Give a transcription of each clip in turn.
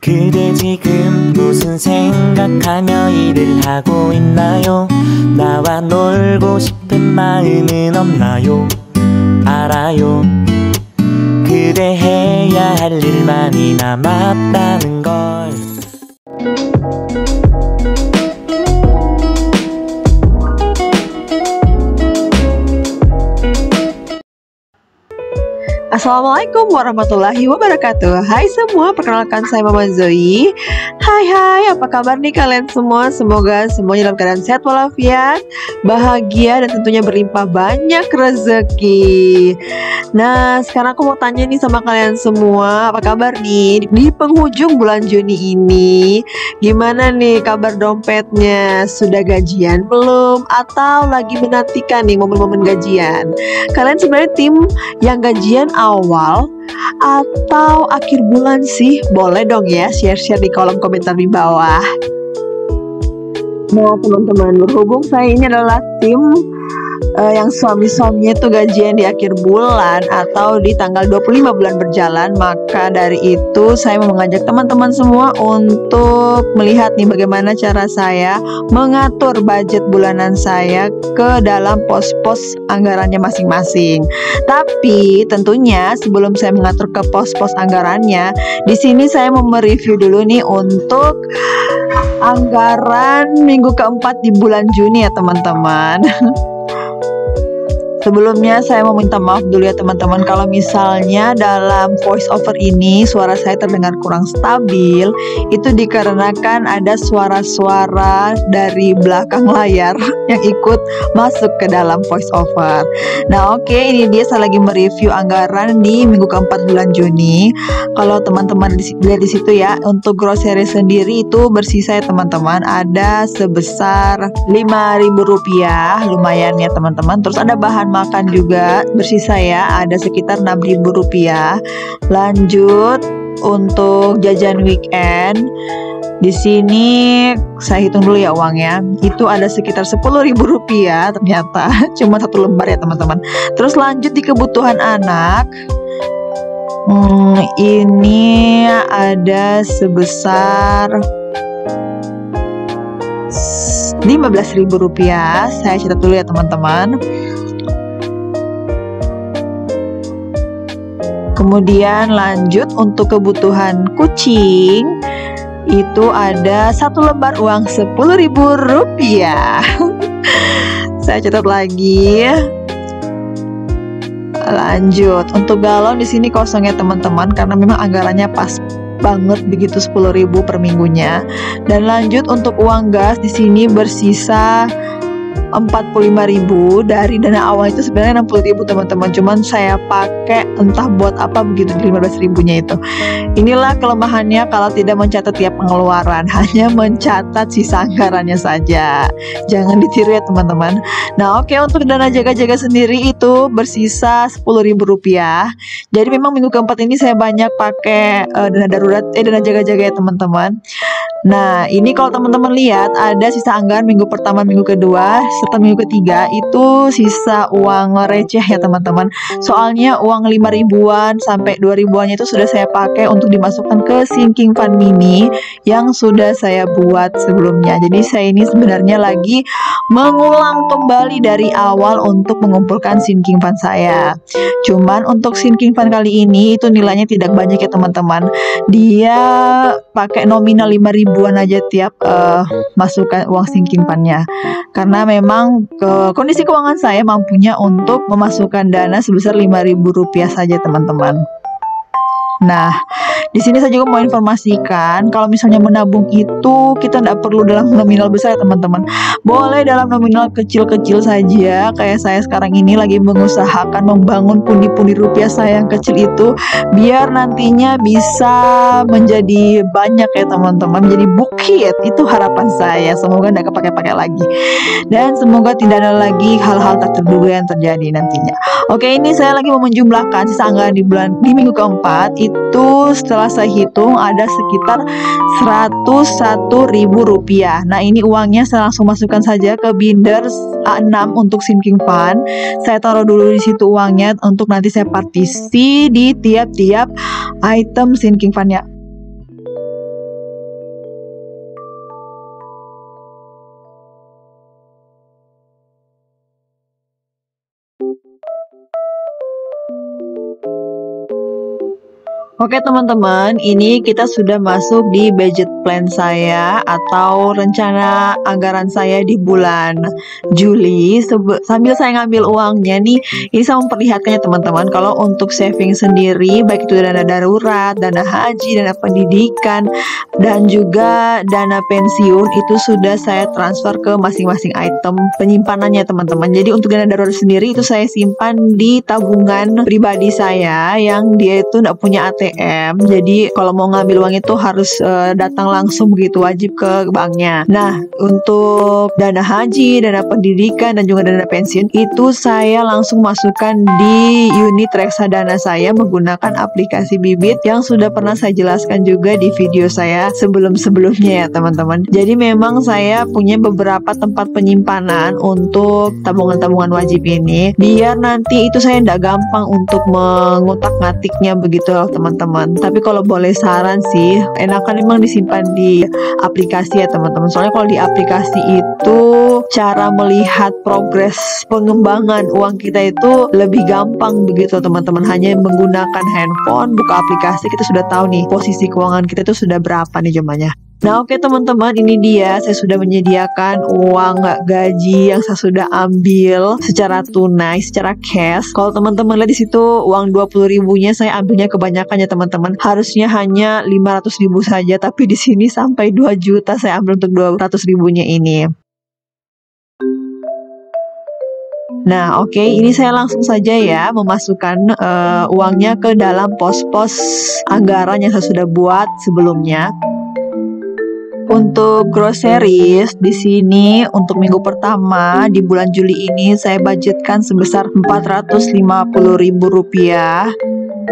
그대 지금 무슨 생각하며 일을 하고 있나요? 나와 놀고 싶은 마음은 없나요? 알아요. 그대 해야 할 일만이 남았다는 걸. Assalamualaikum warahmatullahi wabarakatuh. Hai semua, perkenalkan saya Mama Zoe. Hai, apa kabar nih kalian semua? Semoga semuanya dalam keadaan sehat walafiat, bahagia, dan tentunya berlimpah banyak rezeki. Nah, sekarang aku mau tanya nih sama kalian semua, apa kabar nih di penghujung bulan Juni ini? Gimana nih kabar dompetnya? Sudah gajian belum? Atau lagi menantikan nih momen-momen gajian? Kalian sebenarnya tim yang gajian awal atau akhir bulan sih? Boleh dong ya share-share di kolom komentar di bawah. Nah teman-teman, berhubung saya ini adalah tim yang suami-suaminya tuh gajian di akhir bulan atau di tanggal 25 bulan berjalan, maka dari itu saya mau mengajak teman-teman semua untuk melihat nih bagaimana cara saya mengatur budget bulanan saya ke dalam pos-pos anggarannya masing-masing. Tapi tentunya sebelum saya mengatur ke pos-pos anggarannya, di sini saya mau mereview dulu nih untuk anggaran minggu keempat di bulan Juni ya teman-teman. Sebelumnya saya mau minta maaf dulu ya teman-teman kalau misalnya dalam voice over ini suara saya terdengar kurang stabil. Itu dikarenakan ada suara-suara dari belakang layar yang ikut masuk ke dalam voice over. Nah oke, ini dia saya lagi mereview anggaran di minggu keempat bulan Juni. Kalau teman-teman lihat di situ ya, untuk grocery sendiri itu bersisa ya teman-teman, ada sebesar Rp5.000, lumayan ya teman-teman. Terus ada bahan makan juga bersisa ya, ada sekitar Rp6.000. Lanjut untuk jajan weekend, di sini saya hitung dulu ya uangnya, itu ada sekitar Rp10.000 ternyata, cuma satu lembar ya teman-teman. Terus lanjut di kebutuhan anak, ini ada sebesar Rp15.000. Saya catat dulu ya teman-teman. Kemudian lanjut untuk kebutuhan kucing, itu ada satu lembar uang Rp10.000. Saya catat lagi. Lanjut untuk galon di sini kosong ya teman-teman, karena memang anggarannya pas banget begitu Rp10.000 per minggunya. Dan lanjut untuk uang gas di sini bersisa Rp45.000. Dari dana awal itu sebenarnya Rp60.000 teman-teman, cuman saya pakai entah buat apa begitu di Rp15.000-nya itu. Inilah kelemahannya kalau tidak mencatat tiap pengeluaran, hanya mencatat sisa anggarannya saja. Jangan ditiru ya teman-teman. Nah oke, untuk dana jaga-jaga sendiri itu bersisa Rp10.000. Jadi memang minggu keempat ini saya banyak pakai dana darurat, dana jaga-jaga ya teman-teman. Nah ini kalau teman-teman lihat ada sisa anggaran minggu pertama, minggu kedua, serta minggu ketiga itu sisa uang receh ya teman-teman. Soalnya uang 5.000-an sampai 2.000-an itu sudah saya pakai untuk dimasukkan ke sinking fund mini yang sudah saya buat sebelumnya. Jadi saya ini sebenarnya lagi mengulang kembali dari awal untuk mengumpulkan sinking fund saya. Cuman untuk sinking fund kali ini itu nilainya tidak banyak ya teman-teman. Dia pakai nominal 5.000-an aja tiap masukkan uang sinking fundnya, karena memang kondisi keuangan saya mampunya untuk memasukkan dana sebesar Rp5.000 saja teman-teman. Nah, di sini saya juga mau informasikan kalau misalnya menabung itu kita tidak perlu dalam nominal besar ya teman-teman. Boleh dalam nominal kecil-kecil saja. Kayak saya sekarang ini lagi mengusahakan membangun pundi-pundi rupiah saya yang kecil itu biar nantinya bisa menjadi banyak ya teman-teman, menjadi bukit. Itu harapan saya. Semoga tidak kepake-pakai lagi, dan semoga tidak ada lagi hal-hal tak terduga yang terjadi nantinya. Oke, ini saya lagi mau menjumlahkan sisa anggaran di minggu keempat. Itu setelah saya hitung ada sekitar Rp101.000. Nah ini uangnya saya langsung masukkan saja ke binder A6 untuk sinking fund. Saya taruh dulu di situ uangnya untuk nanti saya partisi di tiap-tiap item sinking fundnya. Oke teman-teman, ini kita sudah masuk di budget plan saya atau rencana anggaran saya di bulan Juli. Sambil saya ngambil uangnya nih, ini saya memperlihatkannya teman-teman. Kalau untuk saving sendiri, baik itu dana darurat, dana haji, dana pendidikan, dan juga dana pensiun, itu sudah saya transfer ke masing-masing item penyimpanannya teman-teman. Jadi untuk dana darurat sendiri itu saya simpan di tabungan pribadi saya yang dia itu nggak punya ATM. Jadi kalau mau ngambil uang itu harus datang langsung begitu, wajib ke banknya. Nah, untuk dana haji, dana pendidikan, dan juga dana pensiun itu saya langsung masukkan di unit reksadana saya menggunakan aplikasi Bibit yang sudah pernah saya jelaskan juga di video saya sebelum-sebelumnya ya teman-teman. Jadi memang saya punya beberapa tempat penyimpanan untuk tabungan-tabungan wajib ini, biar nanti itu saya tidak gampang untuk mengutak-ngatiknya begitu loh teman-teman. Tapi kalau boleh saran sih, enakan memang disimpan di aplikasi ya teman-teman. Soalnya kalau di aplikasi itu cara melihat progres pengembangan uang kita itu lebih gampang begitu teman-teman. Hanya menggunakan handphone, buka aplikasi, kita sudah tahu nih posisi keuangan kita itu sudah berapa nih jumlahnya. Nah oke teman-teman, ini dia saya sudah menyediakan uang gaji yang saya sudah ambil secara tunai, secara cash. Kalau teman-teman lihat di situ uang 20.000-nya saya ambilnya kebanyakan ya teman-teman. Harusnya hanya 500.000 saja, tapi di sini sampai 2 juta saya ambil untuk 200.000-nya ini. Nah oke, ini saya langsung saja ya memasukkan uangnya ke dalam pos-pos anggaran yang saya sudah buat sebelumnya. Untuk groceries di sini untuk minggu pertama di bulan Juli ini saya budgetkan sebesar Rp450.000.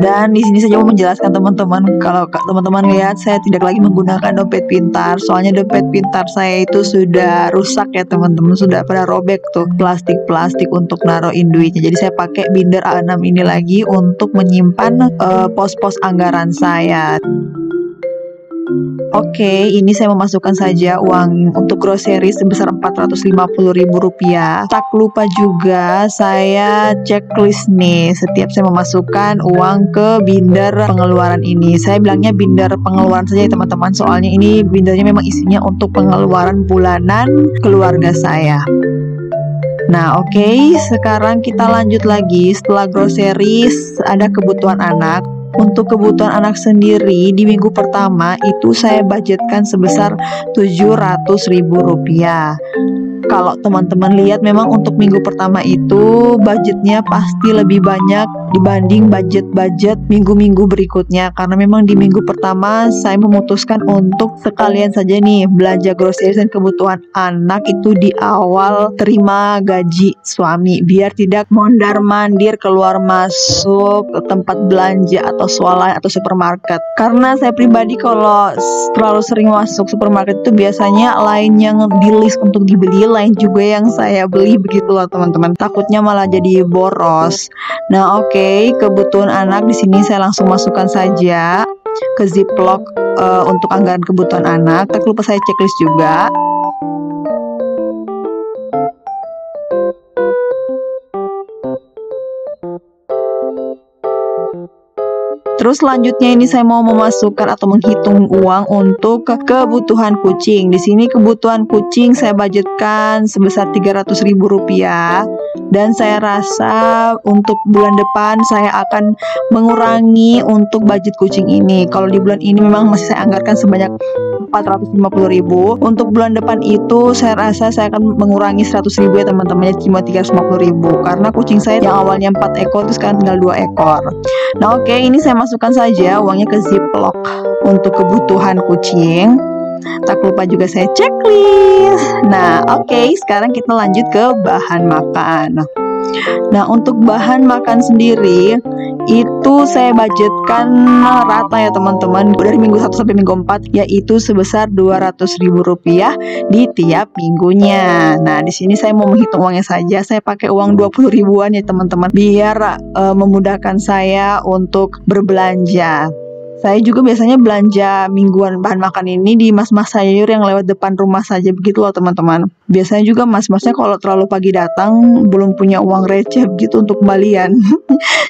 Dan di sini saya mau menjelaskan teman-teman, kalau teman-teman lihat saya tidak lagi menggunakan dompet pintar, soalnya dompet pintar saya itu sudah rusak ya teman-teman, sudah pada robek tuh plastik-plastik untuk naruhin duitnya. Jadi saya pakai binder A6 ini lagi untuk menyimpan pos-pos anggaran saya. Oke, ini saya memasukkan saja uang untuk grocery sebesar Rp450.000. Tak lupa juga saya checklist nih setiap saya memasukkan uang ke binder pengeluaran ini. Saya bilangnya binder pengeluaran saja ya teman-teman, soalnya ini bindernya memang isinya untuk pengeluaran bulanan keluarga saya. Nah oke, sekarang kita lanjut lagi. Setelah groceries ada kebutuhan anak. Untuk kebutuhan anak sendiri di minggu pertama itu saya budgetkan sebesar Rp700.000. Kalau teman-teman lihat memang untuk minggu pertama itu budgetnya pasti lebih banyak dibanding budget-budget minggu-minggu berikutnya, karena memang di minggu pertama saya memutuskan untuk sekalian saja nih belanja groceries dan kebutuhan anak itu di awal terima gaji suami, biar tidak mondar-mandir keluar masuk ke tempat belanja atau swalayan atau supermarket. Karena saya pribadi kalau terlalu sering masuk supermarket itu biasanya lain yang di list untuk dibeli, lain juga yang saya beli begitu loh teman-teman. Takutnya malah jadi boros. Nah oke, kebutuhan anak di sini saya langsung masukkan saja ke Ziploc untuk anggaran kebutuhan anak. Tak lupa saya checklist juga. Terus selanjutnya ini saya mau memasukkan atau menghitung uang untuk kebutuhan kucing. Di sini kebutuhan kucing saya budgetkan sebesar Rp300.000. Dan saya rasa untuk bulan depan saya akan mengurangi untuk budget kucing ini. Kalau di bulan ini memang masih saya anggarkan sebanyak Rp450.000. Untuk bulan depan itu saya rasa saya akan mengurangi Rp100.000 ya teman-teman, cuma Rp350.000. Karena kucing saya yang awalnya 4 ekor itu sekarang tinggal 2 ekor. Nah oke, ini saya masukkan saja uangnya ke Ziploc untuk kebutuhan kucing. Tak lupa juga saya checklist. Nah oke, sekarang kita lanjut ke bahan makan. Nah untuk bahan makan sendiri itu saya budgetkan rata ya teman-teman, dari minggu 1 sampai minggu 4, yaitu sebesar Rp200.000 di tiap minggunya. Nah di sini saya mau menghitung uangnya saja. Saya pakai uang 20.000-an ya teman-teman, biar memudahkan saya untuk berbelanja. Saya juga biasanya belanja mingguan bahan makan ini di mas-mas sayur yang lewat depan rumah saja begitu loh teman-teman. Biasanya juga mas-masnya kalau terlalu pagi datang belum punya uang receh gitu untuk kembalian.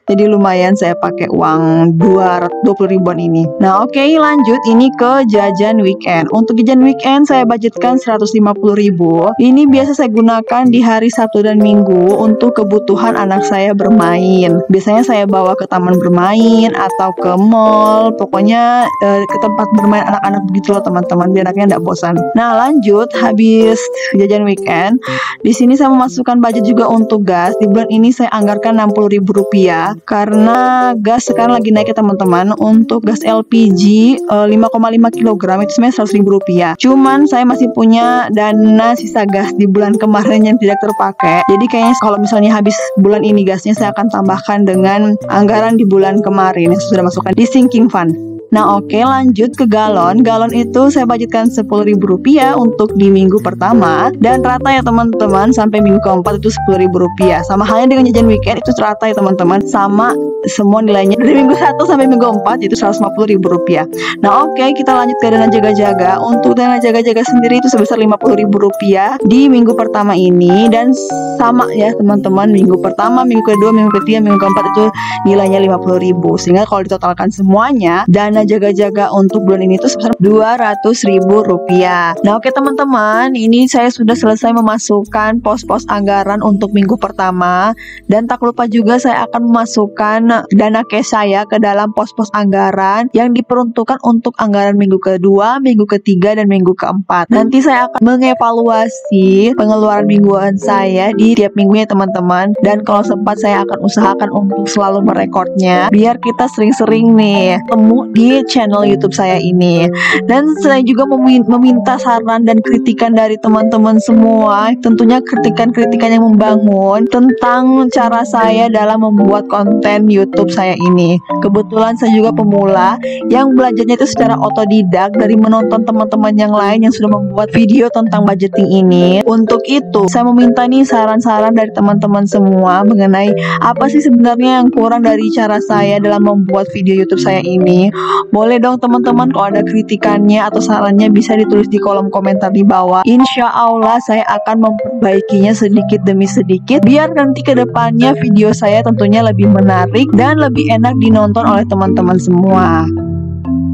Jadi lumayan saya pakai uang 20 ribuan ini. Nah oke, lanjut ini ke jajan weekend. Untuk jajan weekend saya budgetkan 150 ribu. Ini biasa saya gunakan di hari Sabtu dan Minggu untuk kebutuhan anak saya bermain. Biasanya saya bawa ke taman bermain atau ke mall. Pokoknya ke tempat bermain anak-anak begitu loh teman-teman, biar anaknya tidak bosan. Nah lanjut, habis jajan weekend, di sini saya memasukkan budget juga untuk gas. Di bulan ini saya anggarkan 60 ribu rupiah karena gas sekarang lagi naik ya teman-teman. Untuk gas LPG 5,5 kg itu sebenarnya 100 ribu rupiah. Cuman saya masih punya dana sisa gas di bulan kemarin yang tidak terpakai. Jadi kayaknya kalau misalnya habis bulan ini gasnya, saya akan tambahkan dengan anggaran di bulan kemarin yang sudah masukkan di sinking fund. Nah oke, lanjut ke galon. Galon itu saya budgetkan 10 ribu rupiah untuk di minggu pertama. Dan rata ya teman-teman, sampai minggu keempat itu 10 ribu rupiah. Sama halnya dengan jajan weekend itu rata ya teman-teman, sama semua nilainya. Dari minggu 1 sampai minggu 4 itu 150 ribu rupiah. Nah oke, kita lanjut ke dana jaga-jaga. Untuk dana jaga-jaga sendiri itu sebesar 50 ribu rupiah di minggu pertama ini. Dan sama ya teman-teman, minggu pertama, minggu kedua, minggu ketiga, minggu keempat itu nilainya 50 ribu. Sehingga kalau ditotalkan semuanya, dana jaga-jaga untuk bulan ini itu sebesar 200 ribu rupiah. Nah oke teman-teman, ini saya sudah selesai memasukkan pos-pos anggaran untuk minggu pertama. Dan tak lupa juga saya akan memasukkan dana cash saya ke dalam pos-pos anggaran yang diperuntukkan untuk anggaran minggu kedua, minggu ketiga, dan minggu keempat. Nanti saya akan mengevaluasi pengeluaran mingguan saya di tiap minggunya teman-teman. Dan kalau sempat saya akan usahakan untuk selalu merekodnya, biar kita sering-sering nih temu di channel YouTube saya ini. Dan saya juga meminta saran dan kritikan dari teman-teman semua. Tentunya kritikan-kritikan yang membangun tentang cara saya dalam membuat konten YouTube saya ini. Kebetulan saya juga pemula yang belajarnya itu secara otodidak dari menonton teman-teman yang lain yang sudah membuat video tentang budgeting ini. Untuk itu, saya meminta nih saran-saran dari teman-teman semua mengenai apa sih sebenarnya yang kurang dari cara saya dalam membuat video YouTube saya ini. Boleh dong teman-teman, kalau ada kritikannya atau sarannya bisa ditulis di kolom komentar di bawah. Insya Allah saya akan memperbaikinya sedikit demi sedikit, biar nanti ke depannya video saya tentunya lebih menarik dan lebih enak dinonton oleh teman-teman semua.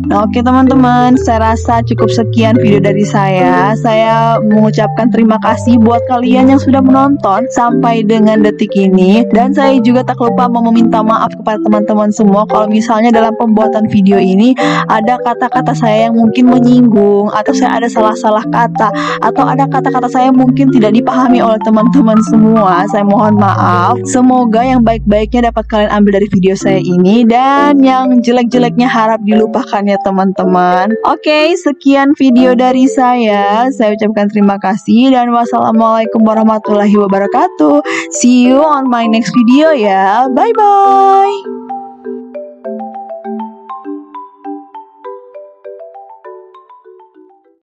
Nah oke teman-teman, saya rasa cukup sekian video dari saya. Saya mengucapkan terima kasih buat kalian yang sudah menonton sampai dengan detik ini. Dan saya juga tak lupa mau meminta maaf kepada teman-teman semua kalau misalnya dalam pembuatan video ini ada kata-kata saya yang mungkin menyinggung, atau saya ada salah-salah kata, atau ada kata-kata saya yang mungkin tidak dipahami oleh teman-teman semua. Saya mohon maaf. Semoga yang baik-baiknya dapat kalian ambil dari video saya ini, dan yang jelek-jeleknya harap dilupakan ya teman-teman. Oke, sekian video dari saya. Saya ucapkan terima kasih dan wassalamualaikum warahmatullahi wabarakatuh. See you on my next video ya. Bye bye.